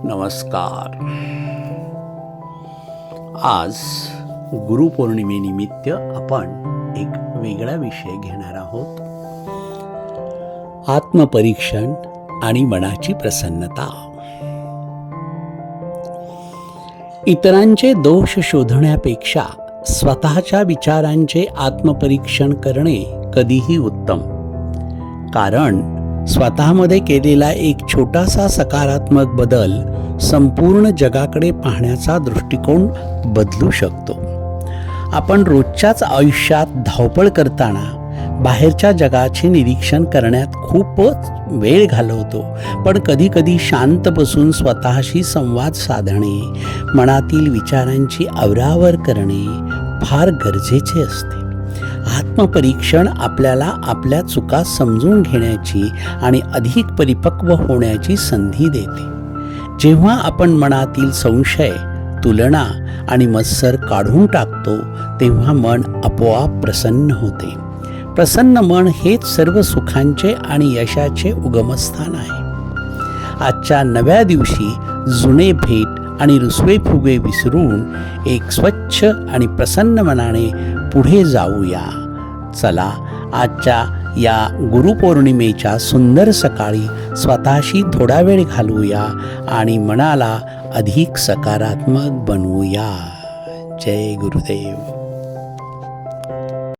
नमस्कार. आज गुरुपौर्णिमेनिमित्त आपण एक वेगळा विषय घेणार आहोत. आत्मपरीक्षण आणि मनाची प्रसन्नता. इतरांचे दोष शोधण्यापेक्षा स्वतःच्या विचारांचे आत्मपरीक्षण करणे कधीही उत्तम. कारण स्वतःमध्ये केलेला एक छोटासा सकारात्मक बदल संपूर्ण जगाकडे पाहण्याचा दृष्टिकोन बदलू शकतो. आपण रोजच्याच आयुष्यात धावपळ करताना बाहेरच्या जगाचे निरीक्षण करण्यात खूपच वेळ घालवतो. पण कधीकधी शांत बसून स्वतःशी संवाद साधणे, मनातील विचारांची आवरावर करणे फार गरजेचे असते. आत्मपरीक्षण आपल्याला आपल्या चुका समजून घेण्याची आणि अधिक परिपक्व होण्याची संधी देते. जेव्हा आपण मनातील संशय, तुलना आणि मत्सर काढून टाकतो तेव्हा मन आपोआप प्रसन्न होते. प्रसन्न मन हेच सर्व सुखांचे आणि यशाचे उगमस्थान आहे. आजच्या नव्या दिवशी जुने भेट आणि रुसवे फुगे विसरून एक स्वच्छ आणि प्रसन्न मनाने पुढे जाऊया. चला, आजच्या या गुरुपौर्णिमेच्या सुंदर सकाळी स्वतःशी थोडा वेळ घालवूया आणि मनाला अधिक सकारात्मक बनवूया. जय गुरुदेव.